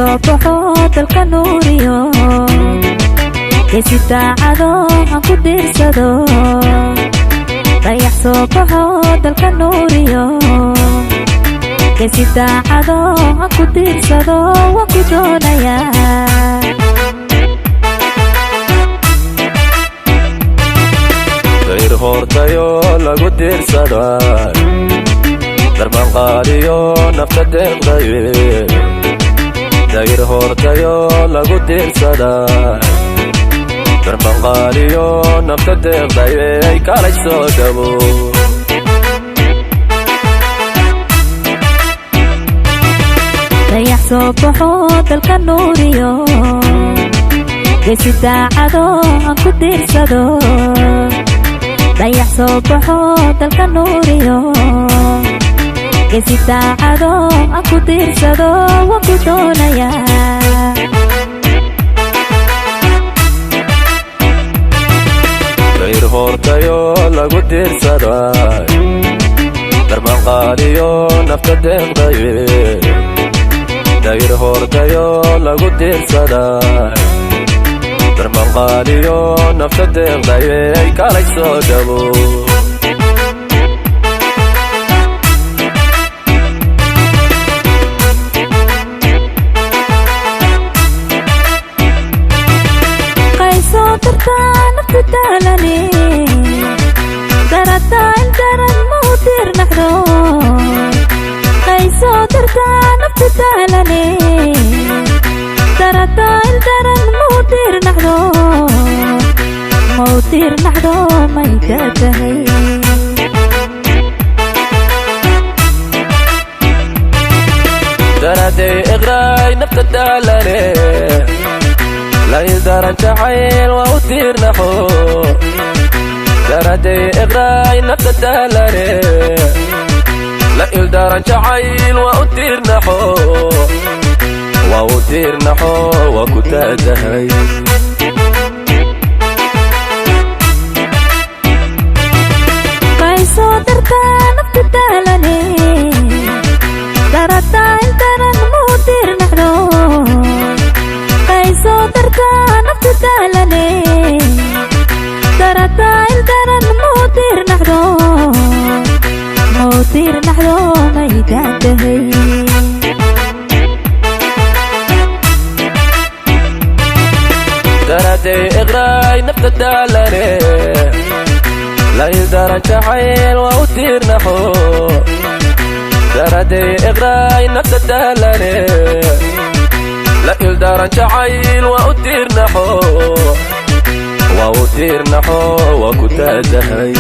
soo baxo dalka nuuriyo geesi daacado aan ku diirsado dayax soo baxo dalka nuuriyo geesi daacado aan ku diirsado waan ku doonayaa dayr hortayo lagu diirsaday darman qaaliyo nafta deeqdaye dayr hortayo lagu diirsaday darman qaaliyo nafta deeqdaye ay kalay soo dhabo dayax soo baxo dalka nuuriyo geesi daacado aan ku diirsado dayax soo baxo dalka nuuriyo geesi daacado aan ku diirsado waan ku doonayaa dayr hortayo lagu diirsaday darman qaaliyo nafta deeqdaye dayr hortayo lagu diirsaday darman qaaliyo nafta deeqdaye ay kalay soo dhabo qaysoo dartaa nafta daalane darataa indaran ma u diirnaxdo qaysoo dartaa nafta daalane darataa indaran ma u diirnaxdo ma u diirnaxdo may daatahay daraday iqraay nafta daalane la ildaran jacayl waa u diirnaxo daraday iqraay nafta daalane la ildaran jacayl waa u diirnaxo waa u diirnaxo waa ku daadahay qaysoo dartaa nafta daalane darataa indaran ma u diirnaxdo qaysoo dartaa nafta daalane darataa indaran ma u diirnaxdo ma u diirnaxdo may daatahay daraday iqraay nafta daalane la ildaran jacayl waa u diirnaxo daraday iqraay nafta daalane la ildaran jacayl waa u diirnaxo waa u diirnaxo waa ku daadahay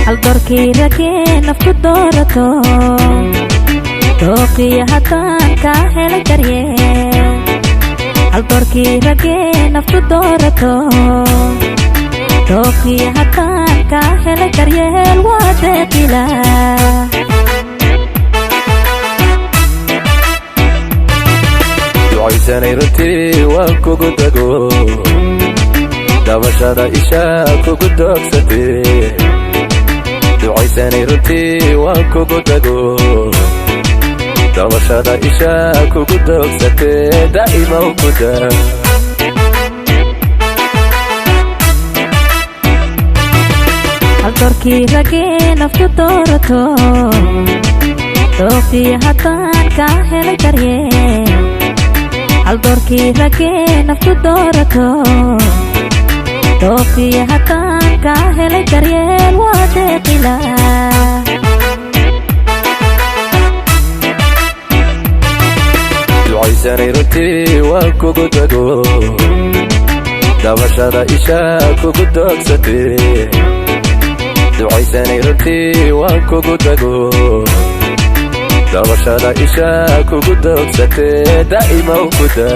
haldoorkii ragee naftu doorato dooqiyo haddaan kaa helay daryeel haldoorkii ragee naftu doorato dooqiyo haddaan kaa helay daryeel waa deeqila ducaysanay runtii waan kugu dago dabashada ishaa kugu doogsatee ducaysanay runtii waan kugu dago dabashada ishaa kugu doogsatee daa'ima u guda haldoorkii ragee naftu doorato dooqiyo haddaan kaa helay daryeel haldoorkii ragee naftu doorato dooqiyo haddaan kaa helay daryeel waa deeqila ducaysanay runtii waan kugu dago dabashada ishaa kugu doogsatee ducaysanay runtii waan kugu dago dabashada ishaa kugu doogsatee daa'ima u guda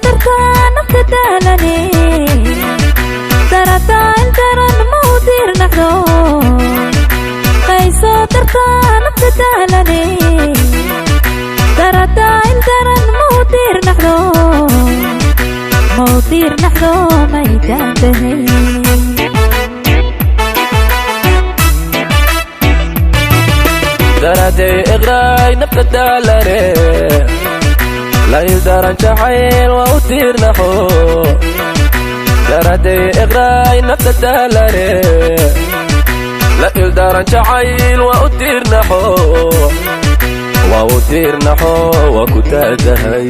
درتان نفتدالني درتان درن مودير نحدو قيسو درتان نفتدالني درتان درن مودير نحدو مودير نحدو ميدان دهي درادي إغراي نفتدالني لا يدارن جعيل وأطير نحو درادي إغراي نفتدالني لا يدارن جعيل وأطير نحو وأطير نحو وكتادهي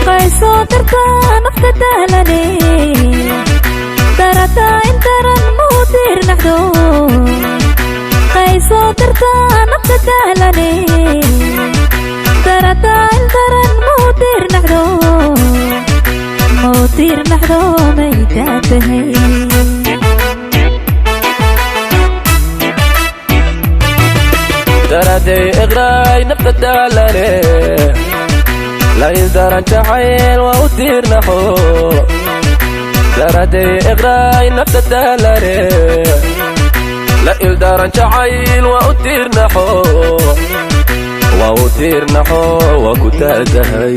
قيسو درتان نفتدالني درتان درن مودير نحدو قيسو درتان نفتدالني درتان درن مودير نحدو مودير نحدو ميدان دهي درادي إغراي نفتدالني لا يدارن جعيل وأطير نحو درادي إغراي نفتدالني لا يدارن جعيل وأطير نحو وأطير نحو وكتادهي